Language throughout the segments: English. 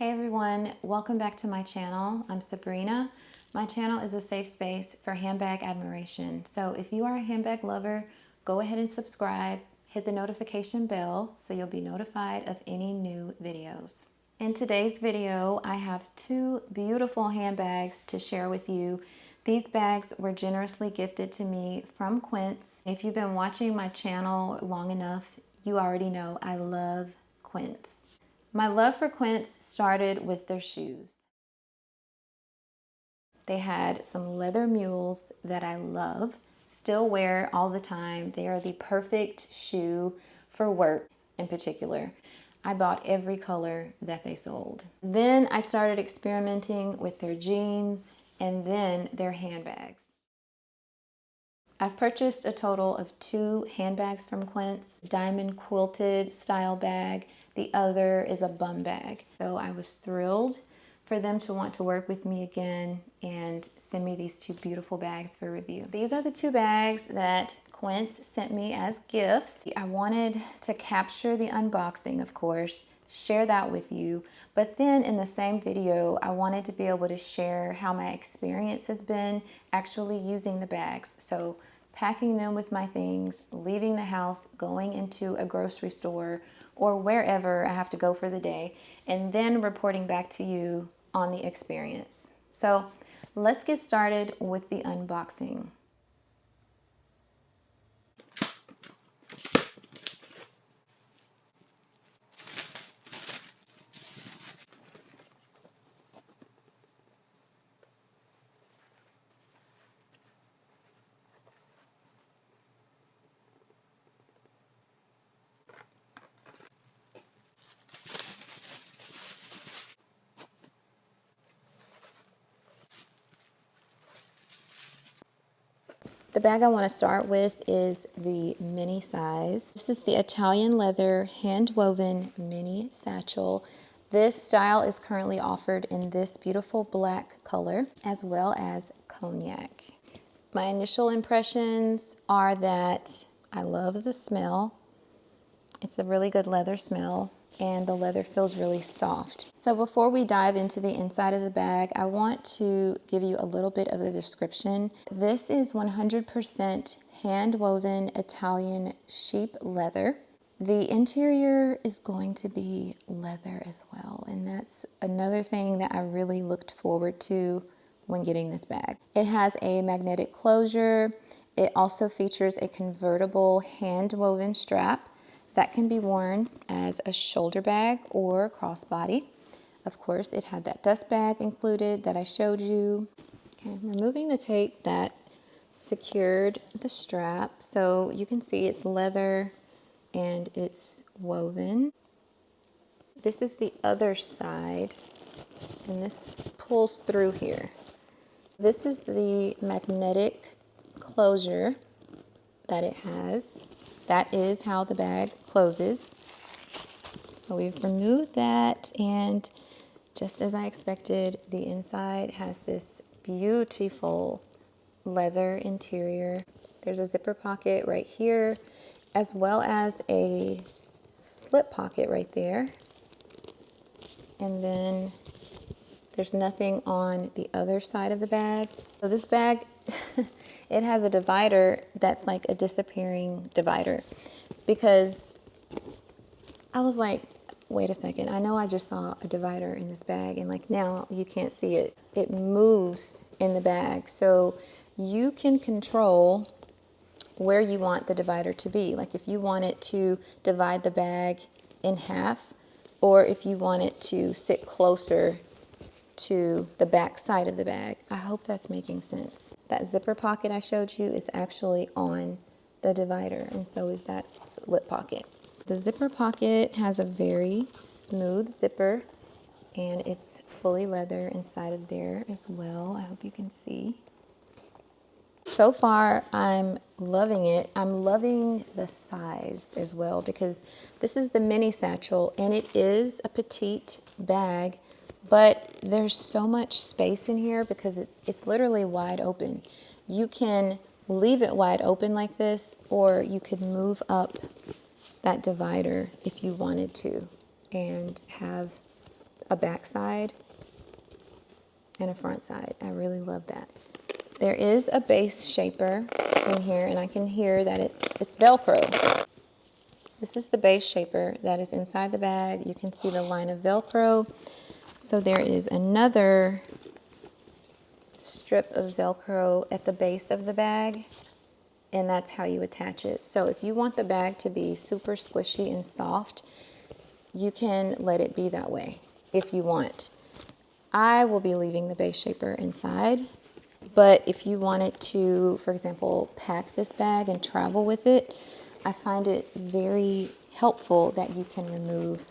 Hey everyone, welcome back to my channel. I'm Sabrina. My channel is a safe space for handbag admiration. So if you are a handbag lover, go ahead and subscribe, hit the notification bell so you'll be notified of any new videos. In today's video, I have two beautiful handbags to share with you. These bags were generously gifted to me from Quince. If you've been watching my channel long enough, you already know I love Quince. My love for Quince started with their shoes. They had some leather mules that I love, still wear all the time. They are the perfect shoe for work in particular. I bought every color that they sold. Then I started experimenting with their jeans and then their handbags. I've purchased a total of 2 handbags from Quince, diamond quilted style bag. The other is a bum bag. So I was thrilled for them to want to work with me again and send me these 2 beautiful bags for review. These are the 2 bags that Quince sent me as gifts. I wanted to capture the unboxing, of course, share that with you, but then in the same video, I wanted to be able to share how my experience has been actually using the bags. So packing them with my things, leaving the house, going into a grocery store, or wherever I have to go for the day, and then reporting back to you on the experience. So let's get started with the unboxing. The bag I want to start with is the mini size. This is the Italian leather hand-woven mini satchel. This style is currently offered in this beautiful black color as well as cognac. My initial impressions are that I love the smell. It's a really good leather smell, and the leather feels really soft. So before we dive into the inside of the bag, I want to give you a little bit of the description. This is 100% hand-woven Italian sheep leather. The interior is going to be leather as well, and that's another thing that I really looked forward to when getting this bag. It has a magnetic closure. It also features a convertible hand-woven strap that can be worn as a shoulder bag or crossbody. Of course, it had that dust bag included that I showed you. Okay, I'm removing the tape that secured the strap. So you can see it's leather and it's woven. This is the other side, and this pulls through here. This is the magnetic closure that it has. That is how the bag closes. So we've removed that, and just as I expected, the inside has this beautiful leather interior. There's a zipper pocket right here, as well as a slip pocket right there. And then there's nothing on the other side of the bag. So this bag, it has a divider that's like a disappearing divider, because I was like, wait a second, I know I just saw a divider in this bag, and like now you can't see it. It moves in the bag, so you can control where you want the divider to be. Like if you want it to divide the bag in half, or if you want it to sit closer to the back side of the bag. I hope that's making sense. That zipper pocket I showed you is actually on the divider, and so is that slip pocket. The zipper pocket has a very smooth zipper, and it's fully leather inside of there as well. I hope you can see. So far, I'm loving it. I'm loving the size as well, because this is the mini satchel, and it is a petite bag, but there's so much space in here because it's literally wide open. You can leave it wide open like this, or you could move up that divider if you wanted to and have a back side and a front side. I really love that. There is a base shaper in here, and I can hear that it's Velcro. This is the base shaper that is inside the bag. You can see the line of Velcro. So there is another strip of Velcro at the base of the bag, and that's how you attach it. So if you want the bag to be super squishy and soft, you can let it be that way if you want. I will be leaving the base shaper inside, but if you wanted to, for example, pack this bag and travel with it, I find it very helpful that you can remove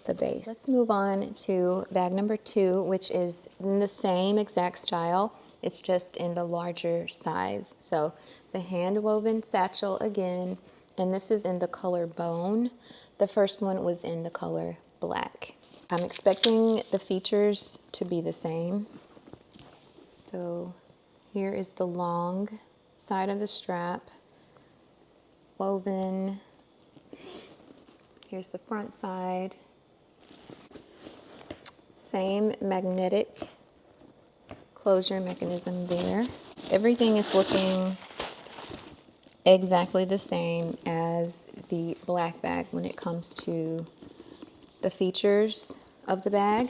the base. Let's move on to bag number 2, which is in the same exact style. It's just in the larger size. So the hand woven satchel again, and this is in the color bone. The first one was in the color black. I'm expecting the features to be the same. So here is the long side of the strap, woven. Here's the front side. Same magnetic closure mechanism there. Everything is looking exactly the same as the black bag when it comes to the features of the bag.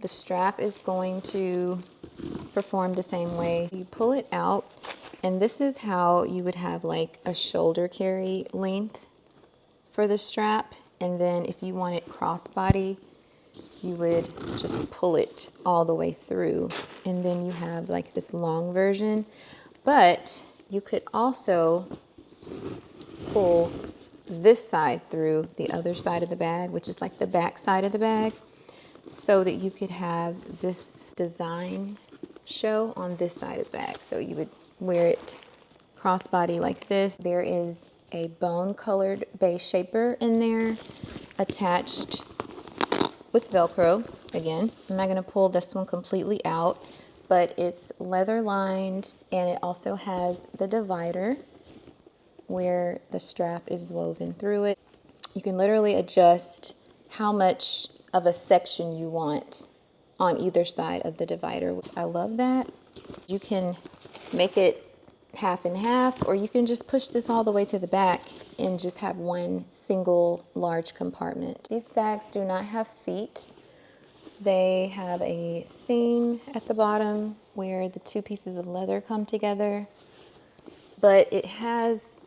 The strap is going to perform the same way. You pull it out, and this is how you would have like a shoulder carry length for the strap. And then if you want it crossbody, you would just pull it all the way through, and then you have like this long version. But you could also pull this side through the other side of the bag, which is like the back side of the bag, so that you could have this design show on this side of the bag. So you would wear it crossbody like this. There is a bone colored base shaper in there attached with Velcro. Again, I'm not going to pull this one completely out, but it's leather lined, and it also has the divider where the strap is woven through it. You can literally adjust how much of a section you want on either side of the divider. I love that. You can make it half and half, or you can just push this all the way to the back and just have one single large compartment. These bags do not have feet. They have a seam at the bottom where the two pieces of leather come together, but it has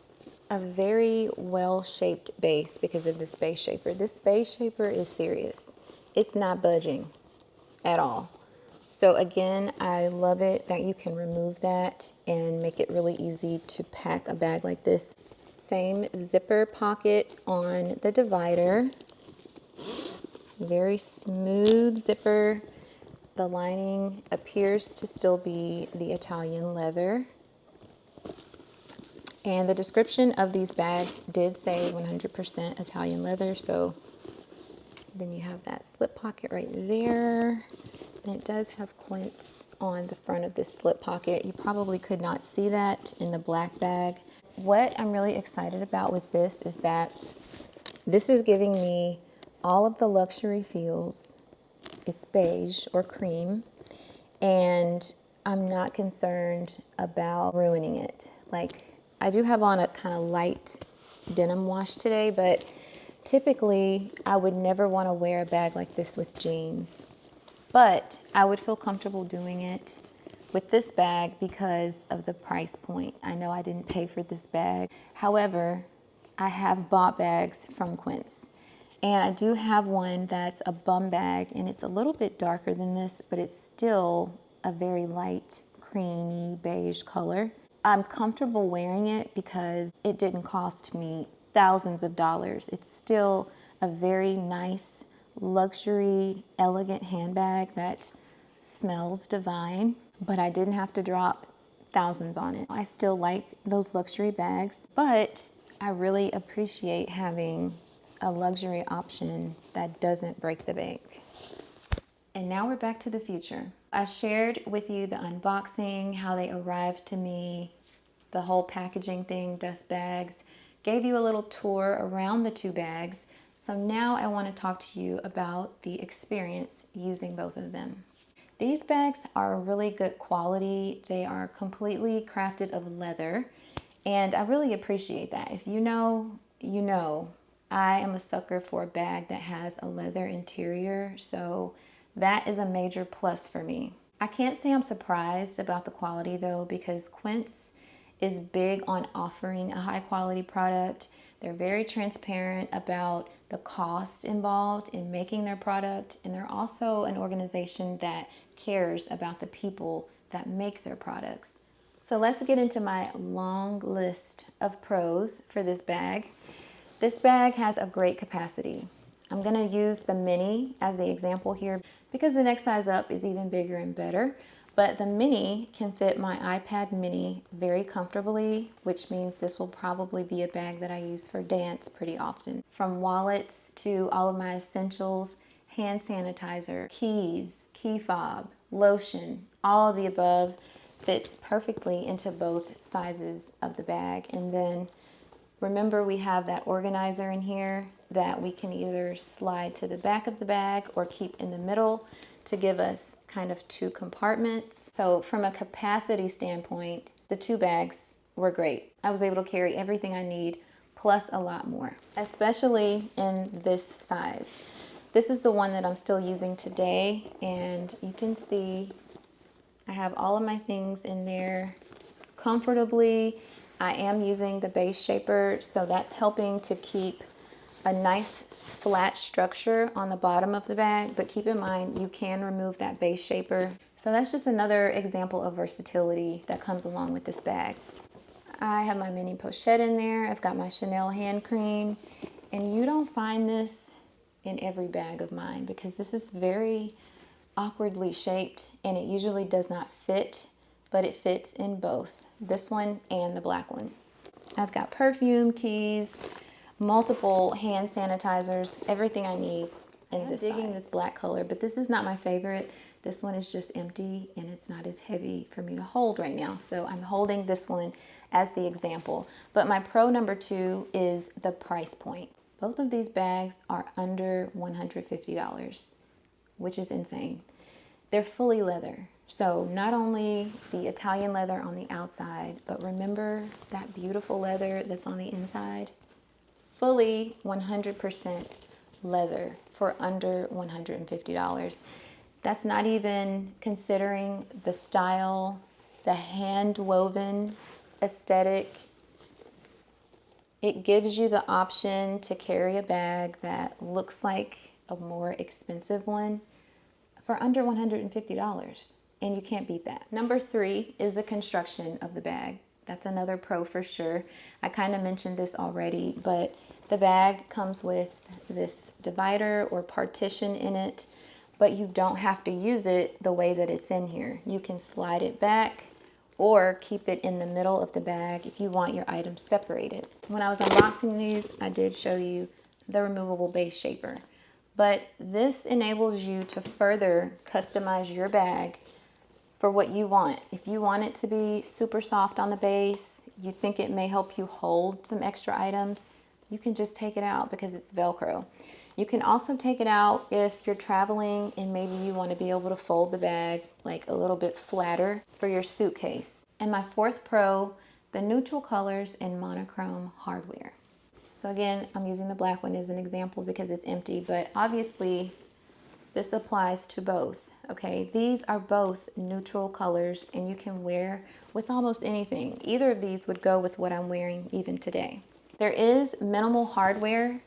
a very well-shaped base because of this base shaper. This base shaper is serious. It's not budging at all. So again, I love it that you can remove that and make it really easy to pack a bag like this. Same zipper pocket on the divider. Very smooth zipper. The lining appears to still be the Italian leather. And the description of these bags did say 100% Italian leather, so then you have that slip pocket right there. And it does have Quince on the front of this slip pocket. You probably could not see that in the black bag. What I'm really excited about with this is that this is giving me all of the luxury feels. It's beige or cream, and I'm not concerned about ruining it. Like, I do have on a kind of light denim wash today, but typically I would never want to wear a bag like this with jeans. But I would feel comfortable doing it with this bag because of the price point. I know I didn't pay for this bag. However, I have bought bags from Quince. And I do have one that's a bum bag, and it's a little bit darker than this, but it's still a very light, creamy beige color. I'm comfortable wearing it because it didn't cost me thousands of dollars. It's still a very nice, luxury, elegant handbag that smells divine, but I didn't have to drop thousands on it. I still like those luxury bags, but I really appreciate having a luxury option that doesn't break the bank. And now we're back to the future. I shared with you the unboxing, how they arrived to me, the whole packaging thing, dust bags, gave you a little tour around the two bags. So now I want to talk to you about the experience using both of them. These bags are really good quality. They are completely crafted of leather, and I really appreciate that. If you know, you know. I am a sucker for a bag that has a leather interior, so that is a major plus for me. I can't say I'm surprised about the quality though, because Quince is big on offering a high quality product. They're very transparent about the cost involved in making their product, and they're also an organization that cares about the people that make their products. So let's get into my long list of pros for this bag. This bag has a great capacity. I'm going to use the mini as the example here because the next size up is even bigger and better. But the mini can fit my iPad mini very comfortably, which means this will probably be a bag that I use for dance pretty often. From wallets to all of my essentials, hand sanitizer, keys, key fob, lotion, all of the above fits perfectly into both sizes of the bag. And then remember, we have that organizer in here that we can either slide to the back of the bag or keep in the middle to give us kind of two compartments. So from a capacity standpoint, the two bags were great. I was able to carry everything I need plus a lot more, especially in this size. This is the one that I'm still using today, and you can see I have all of my things in there comfortably. I am using the base shaper, so that's helping to keep a nice flat structure on the bottom of the bag, but keep in mind you can remove that base shaper. So that's just another example of versatility that comes along with this bag. I have my mini pochette in there. I've got my Chanel hand cream, and you don't find this in every bag of mine because this is very awkwardly shaped and it usually does not fit, but it fits in both this one and the black one. I've got perfume, keys, multiple hand sanitizers, everything I need in this size. I'm digging this black color, but this is not my favorite. This one is just empty and it's not as heavy for me to hold right now. So I'm holding this one as the example. But my pro number 2 is the price point. Both of these bags are under $150, which is insane. They're fully leather. So not only the Italian leather on the outside, but remember that beautiful leather that's on the inside? Fully 100% leather for under $150. That's not even considering the style, the hand woven aesthetic. It gives you the option to carry a bag that looks like a more expensive one for under $150, and you can't beat that. Number 3 is the construction of the bag. That's another pro for sure. I kind of mentioned this already, but the bag comes with this divider or partition in it, but you don't have to use it the way that it's in here. You can slide it back or keep it in the middle of the bag if you want your items separated. When I was unboxing these, I did show you the removable base shaper. But this enables you to further customize your bag for what you want. If you want it to be super soft on the base, you think it may help you hold some extra items, you can just take it out because it's Velcro. You can also take it out if you're traveling and maybe you want to be able to fold the bag like a little bit flatter for your suitcase. And my 4th pro, the neutral colors and monochrome hardware. So again, I'm using the black one as an example because it's empty, but obviously this applies to both, okay? These are both neutral colors and you can wear with almost anything. Either of these would go with what I'm wearing even today. There is minimal hardware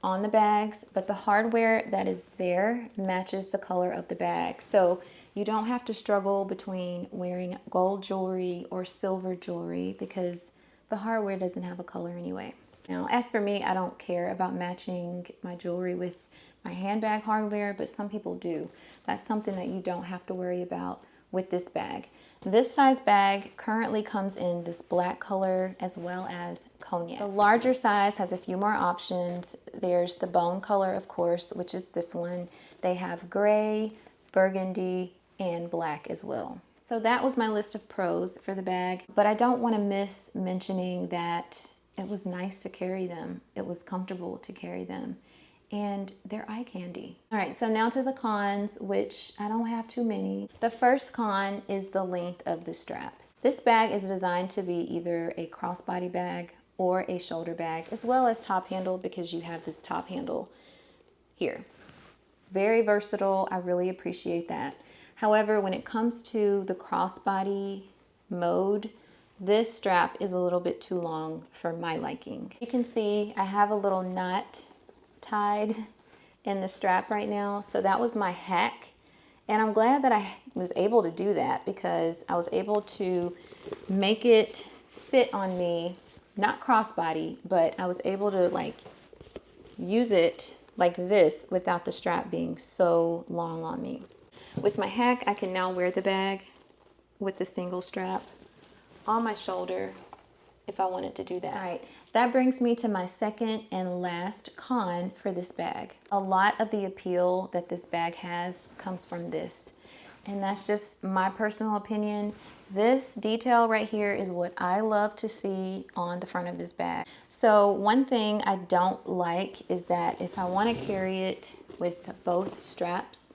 on the bags, but the hardware that is there matches the color of the bag. So you don't have to struggle between wearing gold jewelry or silver jewelry because the hardware doesn't have a color anyway. Now, as for me, I don't care about matching my jewelry with my handbag hardware, but some people do. That's something that you don't have to worry about with this bag. This size bag currently comes in this black color as well as cognac. The larger size has a few more options. There's the bone color, of course, which is this one. They have gray, burgundy, and black as well. So that was my list of pros for the bag, but I don't want to miss mentioning that it was nice to carry them. It was comfortable to carry them. and they're eye candy. All right, so now to the cons, which I don't have too many. The first con is the length of the strap. This bag is designed to be either a crossbody bag or a shoulder bag, as well as top handle, because you have this top handle here. Very versatile. I really appreciate that. However, when it comes to the crossbody mode, this strap is a little bit too long for my liking. You can see I have a little knot tied in the strap right now. So that was my hack. And I'm glad that I was able to do that, because I was able to make it fit on me, not crossbody, but I was able to like use it like this without the strap being so long on me. With my hack, I can now wear the bag with the single strap on my shoulder if I wanted to do that. All right, that brings me to my second and last con for this bag. A lot of the appeal that this bag has comes from this, and that's just my personal opinion. This detail right here is what I love to see on the front of this bag. So one thing I don't like is that if I want to carry it with both straps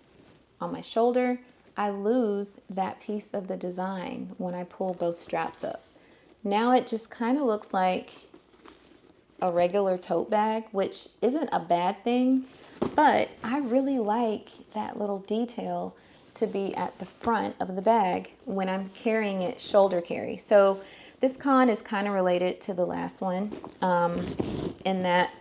on my shoulder, I lose that piece of the design when I pull both straps up. Now it just kind of looks like a regular tote bag, which isn't a bad thing, but I really like that little detail to be at the front of the bag when I'm carrying it shoulder carry. So this con is kind of related to the last one, in that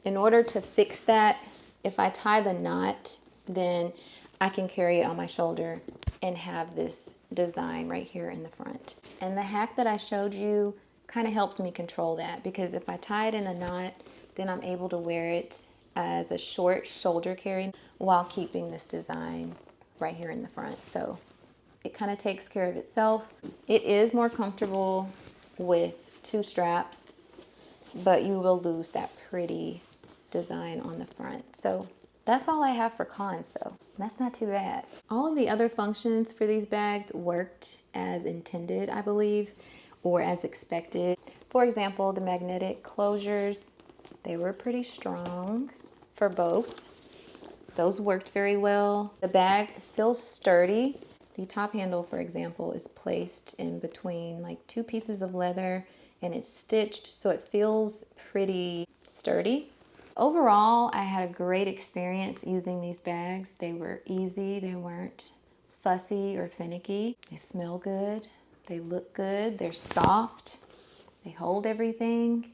in order to fix that, if I tie the knot, then I can carry it on my shoulder and have this design right here in the front. And the hack that I showed you kind of helps me control that, because if I tie it in a knot, then I'm able to wear it as a short shoulder carry while keeping this design right here in the front. So it kind of takes care of itself. It is more comfortable with two straps, but you will lose that pretty design on the front. So that's all I have for cons though. That's not too bad. All of the other functions for these bags worked as intended, I believe, or as expected. For example, the magnetic closures, they were pretty strong for both. Those worked very well. The bag feels sturdy. The top handle, for example, is placed in between like two pieces of leather, and it's stitched, so it feels pretty sturdy. Overall, I had a great experience using these bags. They were easy, they weren't fussy or finicky. They smell good, they look good, they're soft, they hold everything.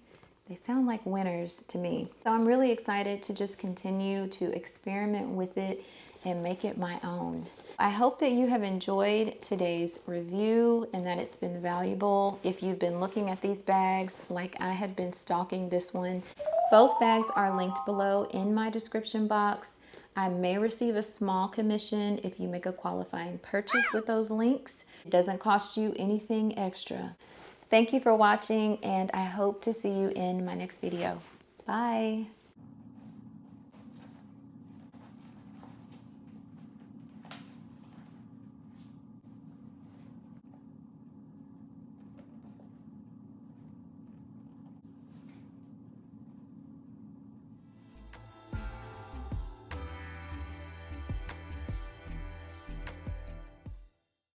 They sound like winners to me. So I'm really excited to just continue to experiment with it and make it my own. I hope that you have enjoyed today's review and that it's been valuable. If you've been looking at these bags like I had been stalking this one, both bags are linked below in my description box. I may receive a small commission if you make a qualifying purchase with those links. It doesn't cost you anything extra. Thank you for watching, and I hope to see you in my next video. Bye.